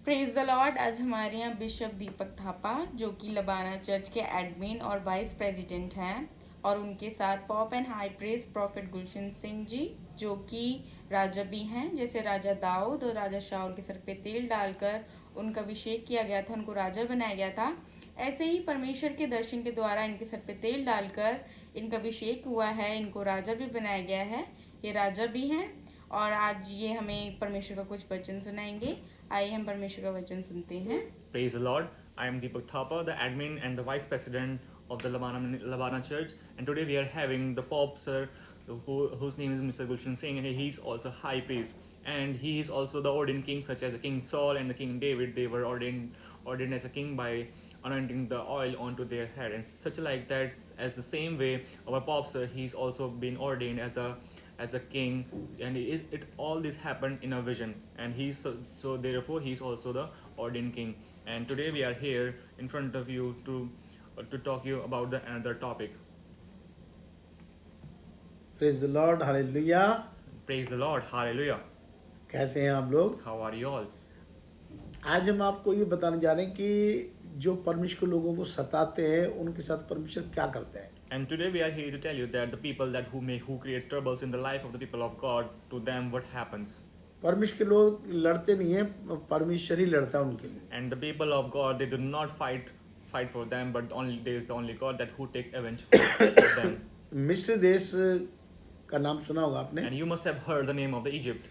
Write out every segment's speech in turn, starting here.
Praise the Lord. आज हमारे यहाँ बिशप दीपक थापा जो कि लबाना चर्च के एडमिन और वाइस प्रेसिडेंट हैं, और उनके साथ pop and high praise prophet Gulshan Singh ji जो कि राजा भी हैं। जैसे राजा दाऊद और राजा शाऊल के सर पे तेल डालकर उनका अभिषेक किया गया था, उनको राजा बनाया गया था, ऐसे ही परमेश्वर के दर्शन के द्वारा इनके सर पे तेल डालकर इनका अभिषेक हुआ है, इनको राजा भी बनाया गया है। ये राजा भी हैं और आज ये हमें परमेश्वर का कुछ वचन सुनाएंगे। आइए हम परमेश्वर का वचन सुनते हैं। Praise the Lord. I am Deepak Thapa, the admin and the vice president of the Labana Church, and today we are having the Pope, sir, whose name is Mr. Gulshan Singh, and he is also high priest, and he is also the ordained king, such as the King Saul and the King David. They were ordained as a king by anointing the oil onto their head, and such like that. As the same way, our Pope, sir, he's also been ordained as a king, and it all this happened in a vision, and he's so therefore he's also the ordained king. And today we are here in front of you to talk you about the another topic. Praise the Lord, hallelujah. Praise the Lord, hallelujah. कैसे हैं आप लोग? How are you all? आज हम आपको ये बताने जा रहे हैं कि जो परमेश्वर के लोगों को सताते हैं उनके साथ परमेश्वर क्या करते हैं। And today we are here to tell you that the people that who create troubles in the life of the people of God, to them what happens. परमेश्वर के लोग लड़ते नहीं है, परमेश्वर ही लड़ता है उनके लिए। And the people of God, they do not fight for them, but only there is the only God that who take revenge for them. मिस्र देश का नाम सुना होगा आपने। And you must have heard the name of the Egypt.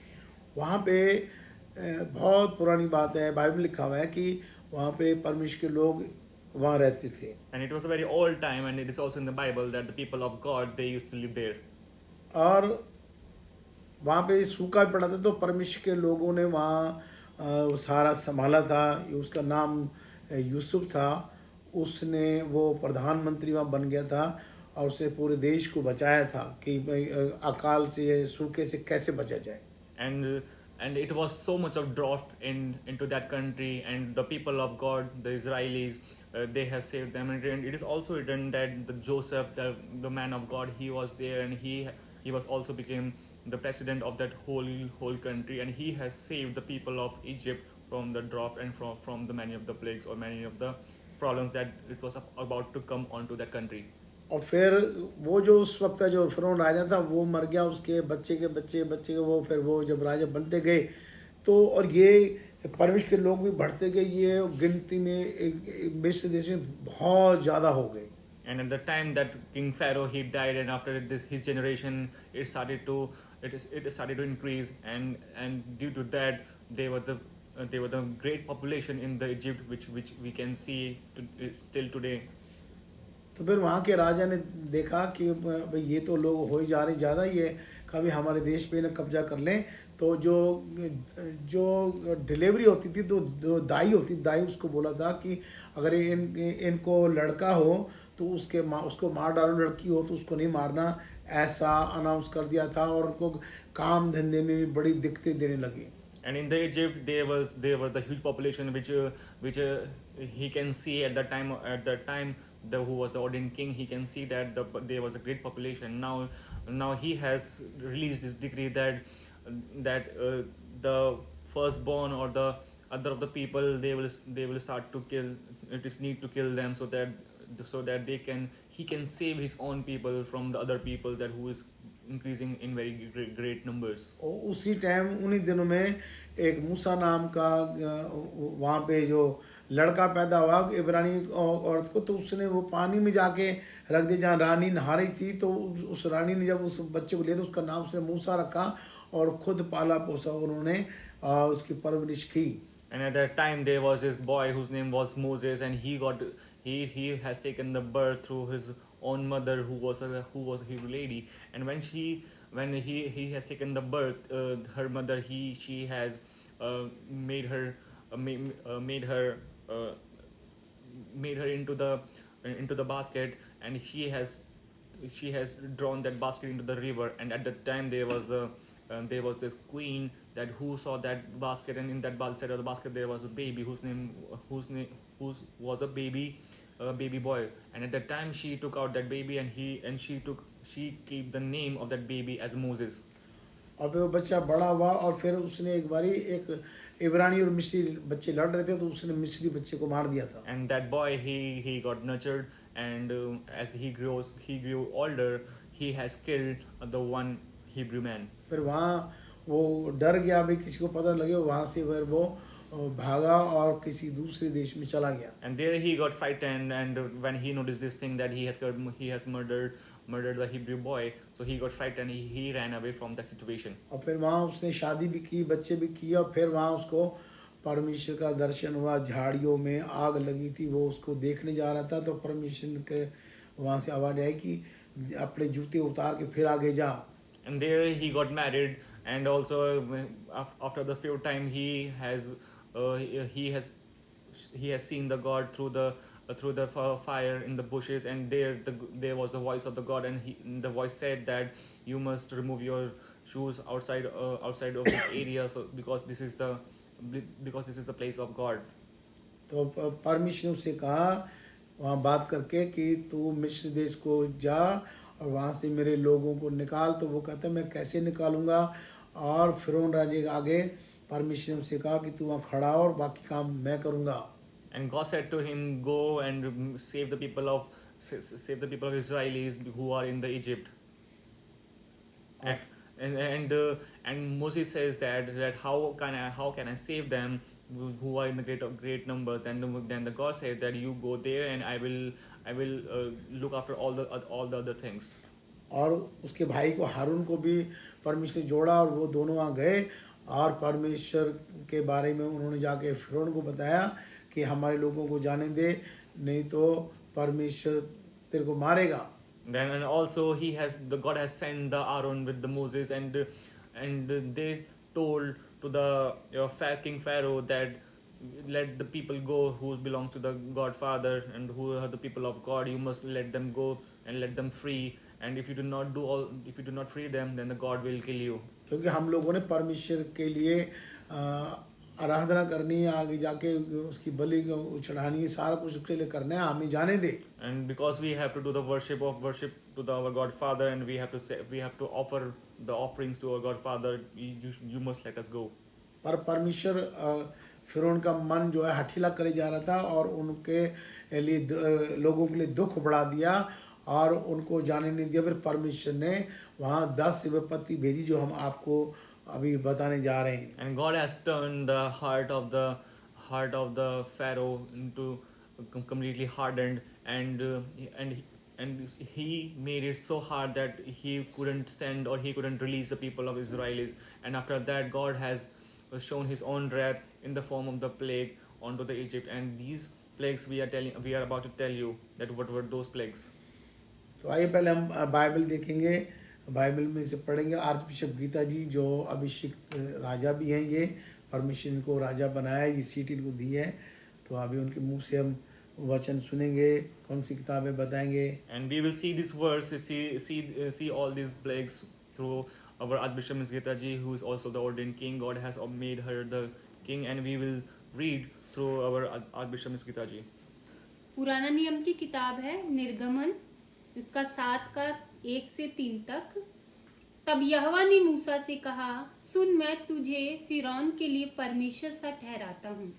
वहाँ पे बहुत पुरानी बात है, बाइबल लिखा हुआ है कि वहाँ पे परमेश्वर के लोग वहाँ रहते थे। And it was a very old time, and it is also in the Bible that the people of God, they used to live there. और वहाँ पे सूखा पड़ा था, तो परमेश्वर के लोगों ने वहाँ सारा संभाला था। उसका नाम यूसुफ था। उसने वो प्रधानमंत्री वहाँ बन गया था और उसने पूरे देश को बचाया था कि अकाल से, सूखे से कैसे बचा जाए। And it was so much of drought into that country, and the people of God, the Israelis, they have saved them. And it is also written that the Joseph, the man of God, he was there, and he was also became the president of that whole country, and he has saved the people of Egypt from the drought and from the many of the plagues or many of the problems that it was about to come onto that country. और फिर वो जो उस वक्त का जो फिरौन राजा था वो मर गया, उसके बच्चे के बच्चे के वो फिर वो जब राजा बनते गए तो, और ये परमेश्वर के लोग भी बढ़ते गए, ये गिनती में मिस्र देश में बहुत ज़्यादा हो गए। And at the time that King Pharaoh he died, and after his generation it started to increase, and due to that they were the great population in the Egypt which we can see still today. तो फिर वहाँ के राजा ने देखा कि भाई ये तो लोग हो ही जा रहे ज़्यादा, ये कभी हमारे देश पे न कब्जा कर लें। तो जो डिलीवरी होती थी, तो जो दाई उसको बोला था कि अगर इनको लड़का हो तो उसको मार डालो, लड़की हो तो उसको नहीं मारना, ऐसा अनाउंस कर दिया था। और उनको काम धंधे में भी बड़ी दिक्कतें देने लगी। And in the Egypt there were the huge population which he can see at that time who was the ordained king. He can see that there was a great population. Now he has released this decree that the firstborn or the other of the people, they will start to kill. It is need to kill them so that he can save his own people from the other people that who is increasing in very great numbers. उसी time उन्हीं दिनों में एक मूसा नाम का वहाँ पे जो लड़का पैदा हुआ इब्रानी औरत को, तो उसने वो पानी में जाके रख दिया जहाँ रानी नहा रही थी। तो उस रानी ने जब उस बच्चे को लिया तो उसका नाम उसने मूसा रखा और खुद पाला पोसा उन्होंने उसकी परवरिश की। And at that time there was this boy whose name was Moses, and he has taken the birth through his own mother who was a Hebrew lady. And when he has taken the birth, her mother she has made her into the basket, and she has drawn that basket into the river. And at that time there was this queen that who saw that basket, and in that basket of the basket there was a baby whose was a baby boy. And at that time she took out that baby, and she kept the name of that baby as Moses. और फिर वो बच्चा बड़ा हुआ और फिर उसने एक बारी इब्रानी और मिस्री बच्चे लड़ रहे थे तो उसने मिस्री बच्चे को मार दिया था। And that boy, he got nurtured, and as he grew older, he has killed the one Hebrew man. फिर वहाँ वो डर गया, भाई किसी को पता लगे, वहाँ से फिर वो भागा और किसी दूसरे देश में चला गया। And there he got frightened, and when he noticed this thing that he has murdered the Hebrew boy, so he got frightened. He ran away from that situation. और फिर वहाँ उसने शादी भी की, बच्चे भी किए, और फिर वहाँ उसको परमेश्वर का दर्शन हुआ। झाड़ियों में आग लगी थी, वो उसको देखने जा रहा था, तो परमेश्वर के वहाँ से आवाज़ आई कि अपने जूते उतार के फिर आगे जा। And there he got married, and also after the few time he has seen the God through the fire in the bushes, and there was the voice of the God, and the voice said that you must remove your shoes outside of this area, so because this is the place of God. तो परमेश्वर ने उससे कहा वहाँ बात करके कि तू मिस्र देश को जा और वहाँ से मेरे लोगों को निकाल। तो वो कहता है मैं कैसे निकालूंगा, और फिरौन राजे के आगे परमेश्वर ने उससे कहा कि तू वहाँ खड़ा हो और बाकी काम मैं करूँगा। And God said to him, go and save the people of Israelis who are in the Egypt. And Moses says that how can I save them who are in the great number? Then the God said that you go there, and I will look after all the other things. और उसके भाई को हारून को भी परमेश्वर ने जोड़ा, और वो दोनों वहाँ गए और परमेश्वर के बारे में उन्होंने जाके फिरौन को बताया कि हमारे लोगों को जाने दे, नहीं तो परमेश्वर तेरे को मारेगा। Then and also God has sent the Aaron with the Moses, and they told to the King Pharaoh that let the people go who belong to the Godfather and who are the people of God. You must let them go and let them free. And if you do not free them, then the God will kill you. क्योंकि हम लोगों ने परमेश्वर के लिए आराधना करनी है, आगे जाके उसकी बलि चढ़ानी है, सारा कुछ उसके लिए करना है, हमें जाने दे। And because we have to do the worship to our Godfather, and we have to offer the offerings to our Godfather, you must let us go. पर परमेश्वर फिरौन का मन जो है हठीला करे जा रहा था, और उनके लिए लोगों के लिए दुख बढ़ा दिया और उनको जाने नहीं दिया। फिर परमेश्वर ने वहाँ 10 विपत्ति भेजी जो हम आपको अभी बताने जा रहे हैं। And God has turned the heart of the Pharaoh into completely hardened, and he made it so hard that he couldn't send or he couldn't release the people of Israelis. And after that, God has shown His own wrath in the form of the plague onto the Egypt. And these plagues we are about to tell you that what were those plagues. तो आइए पहले हम Bible देखेंगे, Bible में से पढ़ेंगे। Arch bishop Gita जी जो अभिषिक्त राजा भी हैं, ये परमेश्वर इनको राजा बनाया, ये सीट इनको दी है, तो अभी उनके मुंह से हम वचन सुनेंगे, कौन सी किताबें बताएंगे। And we will see this verse, see all these plagues through our Archbishop Ms. Gita ji, who is also the ordained king. God has made her the king, and we will read through our Archbishop Ms. Gita ji. पुराना नियम की किताब है निर्गमन, इसका 7 का 1 से 3 तक। तब यहोवा ने मूसा से कहा, सुन, मैं तुझे फिरौन के लिए परमेश्वर सा ठहराता हूँ,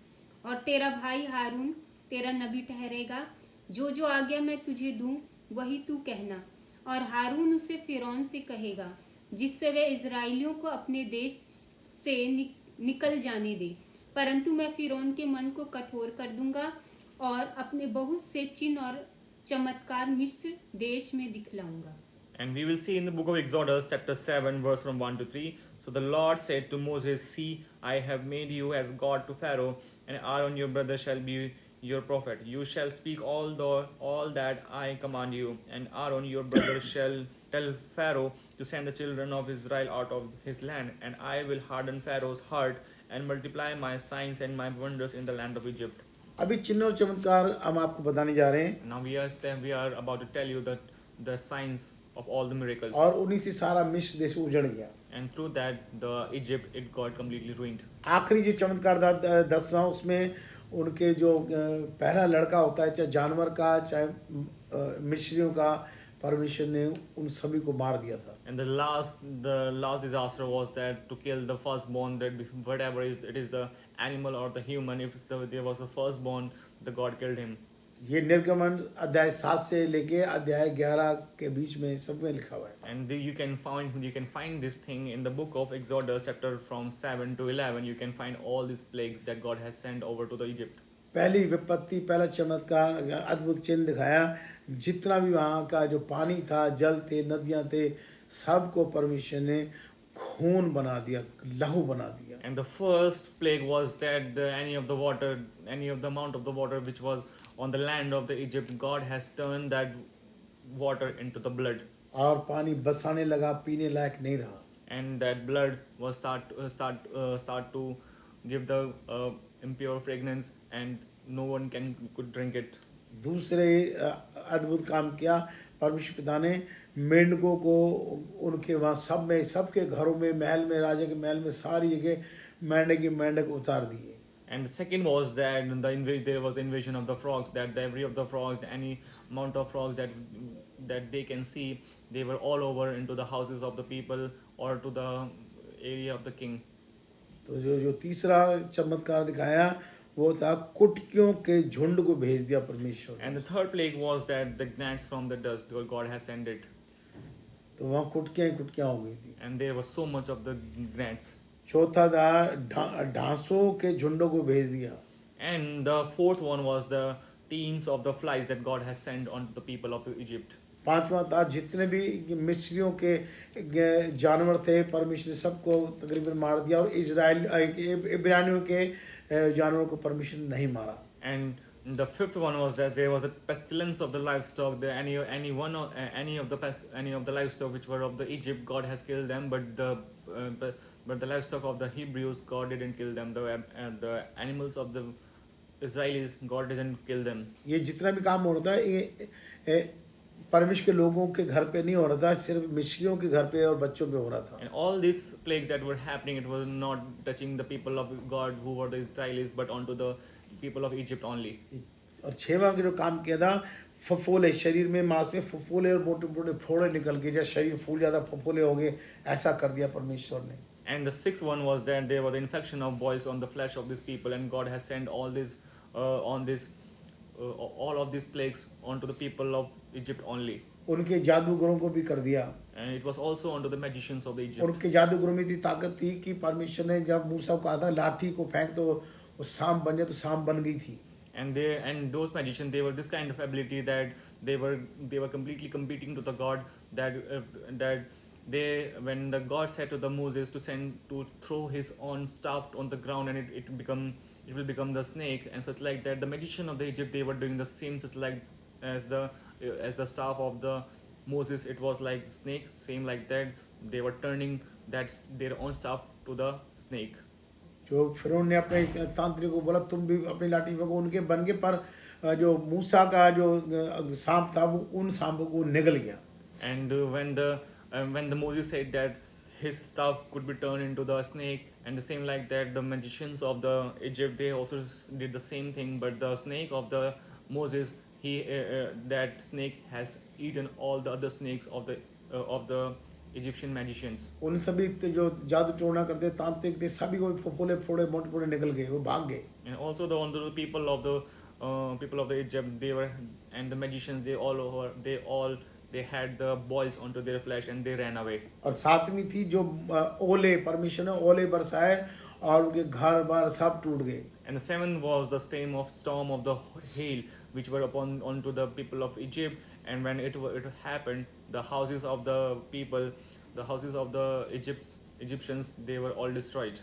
और तेरा भाई हारून तेरा नबी ठहरेगा। जो जो आज्ञा मैं तुझे दूँ वही तू कहना। और हारून उसे फिरौन से कहेगा, जिससे वे इजराइलियों को अपने देश से निकल जाने दे। परंतु मैं फिरौन के मन को कठोर कर दूंगा और अपने बहुत से चिन्ह और चमत्कार मिस्र देश में दिखलाऊंगा। And we will see in the book of Exodus, chapter 7, verse from 1 to 3. So the Lord said to Moses, see, I have made you as God to Pharaoh, and Aaron your brother shall be your prophet. You shall speak all that I command you, and Aaron your brother shall tell Pharaoh to send the children of Israel out of his land, and I will harden Pharaoh's heart and multiply my signs and my wonders in the land of Egypt. अभी चिन्ह और चमत्कार हम आपको बताने जा रहे हैं। Now we are about to tell you that the signs of all the miracles. और उन्हीं से सारा मिस्र देश उजड़ गया। And through that, the Egypt, it got completely ruined. आखिरी जो चमत्कार था 10वां, उसमें उनके जो पहला लड़का होता है, चाहे जानवर का चाहे मिस्रियों का, परमेश्वर ने उन सभी को मार दिया था। And the last disaster was that to kill the firstborn, that whatever it is the animal or the human, if there was a firstborn, the God killed him. ये निर्गमन अध्याय 7 से लेके अध्याय 11 के बीच में सब में लिखा हुआ है। And you can find this thing in the book of Exodus, chapter from 7 to 11. You can find all these plagues that God has sent over to the Egypt. पहली विपत्ति, पहला चमत्कार, अद्भुत चिन्ह दिखाया। जितना भी वहाँ का जो पानी था, जल थे, नदियाँ थे, सबको परमेश्वर ने खून बना दिया, लहू बना दिया। And the first plague was that any of the amount of the water which was on the land of the Egypt, God has turned that water into the blood. और पानी बसाने लगा, पीने लायक नहीं रहा। And that blood was start to give the impure fragrance, and no one could drink it. दूसरे अद्भुत काम किया परमेश्वर पिता ने, मेंढकों को उनके वहाँ सब में, सबके घरों में, महल में, राजा के महल में, सारी जगह मेंढक उतार दिए। And the second was that there was the invasion of the frogs, that every of the frogs, any amount of frogs that they can see, they were all over into the houses of the people or to the area of the king. तो जो तीसरा चमत्कार दिखाया वो था कुटकियों के झुंड को भेज दिया परमेश्वर। And the third plague was that the gnats from the dust, God has sent it. तो वहाँ कुटकियाँ हो गई थी। And there was so much of the gnats. चौथा था ढांसों के झुंडों को भेज दिया। And the fourth one was the teams of the flies that God has sent on the people of Egypt. पांचवा था जितने भी मिस्रियों के जानवर थे, परमेश्वर ने सबको तकरीबन मार दिया, और इब्रानियों के जानवरों को परमेश्वर ने नहीं मारा। And the fifth one was that there was a pestilence of the livestock. Any of the livestock which were of the Egypt, God has killed them, but the livestock of the Hebrews, God didn't kill them. The animals of the Israelis, God didn't kill them. ये जितना भी काम हो रहा था ये परमेश्वर के लोगों के घर पे नहीं हो रहा था, सिर्फ मिस्रियों के घर पे और बच्चों पे हो रहा था। And all these plagues that were happening, it was not touching the people of God who were the Israelis, but onto the people of Egypt only. और छठवां के जो काम किया था, फफोले, शरीर में, मांस में फफोले और मोटे मोटे फोड़े निकल गए, जैसे शरीर फूल जाता फफोले हो गए, ऐसा कर दिया परमेश्वर ने। And the sixth one was that there was an infection of boils on the flesh of these people, and God has sent all of these plagues onto the people of Egypt only. उनके जादूगरों को भी कर दिया। And it was also onto the magicians of the Egypt. उनके जादूगरों में इतनी ताकत थी कि परमेश्वर ने जब मूसा को कहा था लाठी को फेंक तो वो सांप बन जाए, तो सांप बन गई थी। And those magicians, they were this kind of ability that they were completely competing to the God, that when the God said to the Moses to throw his own staff on the ground, and it will become the snake and such like that. The magician of the Egypt, they were doing the same such like as the staff of the Moses, it was like snake, same like that. They were turning their own staff to the snake. जो फिरौन ने अपने तांत्रिक को बोला तुम भी अपनी लाठी फेंको, उनके बन गए, पर जो मूसा का जो सांप था वो उन सांपों को निगल गया। And when the Moses said that his staff could be turned into the snake, and the same like that the magicians of the Egypt, they also did the same thing, but the snake of the Moses, that snake has eaten all the other snakes of the Egyptian magicians. उन सभी जो जादू टोना करते तांत्रिक थे, सभी को फफोले फोड़े मोटे मोटे निकल गए, वो भाग गए। And also the people of the Egypt, and the magicians, they had the boils onto their flesh and they ran away. और सातवीं थी जो ओले, परमेश्वर ने ओले बरसाए और उनके घर बार सब टूट गए। And the seventh was the storm of the hail, which were onto the people of Egypt. And when it happened, the houses of the people, the houses of the Egyptians, they were all destroyed.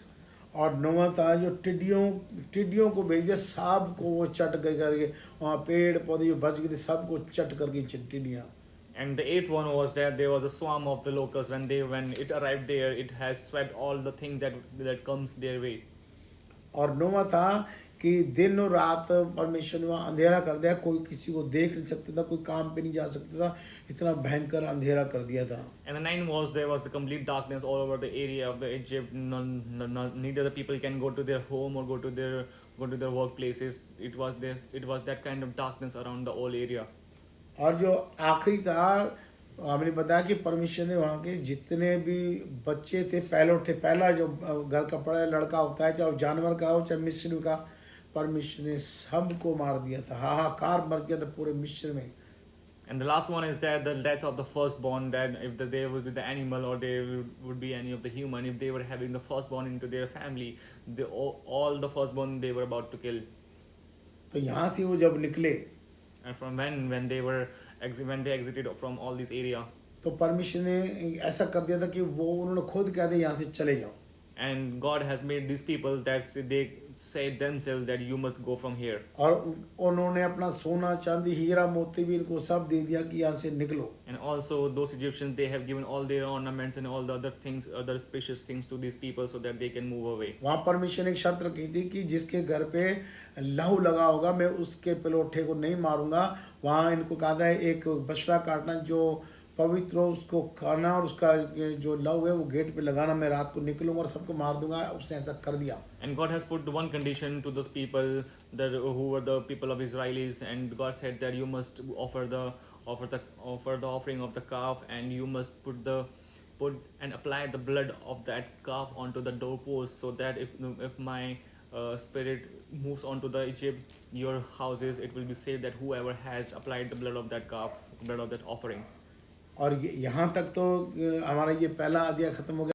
और नौवां था जो टिड्डियों को भेज दिया, सांप को वो चट करके, वहाँ पेड़ पौधे जो बच गए थे सबको चट करके टिड्डियाँ। And the eighth one was that there was a swarm of the locusts. When it arrived there, it has swept all the things that comes their way. और नौवां था कि दिन और रात परमेश्वर ने वहाँ अंधेरा कर दिया, कोई किसी को देख नहीं सकता था, कोई काम पे नहीं जा सकता था, इतना भयंकर अंधेरा कर दिया था। And the ninth was there was the complete darkness all over the area of the Egypt. Neither the people can go to their home or go to their workplaces. It was that kind of darkness around the whole area. और जो आखिरी था आपने बताया कि परमेश्वर ने वहाँ के जितने भी बच्चे थे पहला जो घर का पड़ा लड़का होता है, चाहे वो जानवर का हो चाहे मिस्र का, परमेश्वर ने सबको मार दिया था, हाहाकार मच गया था पूरे मिस्र में। And the last one is that the death of the firstborn, that if they would be the animal or they would be any of the human, if they were having the firstborn into their family, all the firstborn they were about to kill. तो यहाँ से वो जब निकले And from when they were when they exited from all this area, तो परमेश्वर ने ऐसा कर दिया था कि वो उन्होंने खुद कह दिया यहाँ से चले जाओ। and God has made these people that they say themselves that you must go from here. और उन्होंने अपना सोना चांदी हीरा मोती भी इनको सब दे दिया कि यहाँ से निकलो। And also those Egyptians, they have given all their ornaments and all the other things, other precious things to these people so that they can move away. वहाँ परमेश्वर ने एक शर्त रखी थी कि जिसके घर पे लहू लगा होगा मैं उसके पलोठे को नहीं मारूंगा। वहाँ इनको कहा था एक बछड़ा काटना जो पवित्र हो उसको खाना और उसका जो लहू है वो गेट पे लगाना, मैं रात को निकलूंगा और सबको मार दूंगा। उसने ऐसा कर दिया। And God has put one condition to those people that who were the people of Israelis, and God said that you must offer the offering of the calf, and you must put and apply the blood of that calf onto the doorpost, so that if my spirit moves onto the Egypt, your houses, it will be said that whoever has applied the blood of that calf, blood of that offering. और यहाँ तक तो हमारा ये पहला अध्याय खत्म हो गया।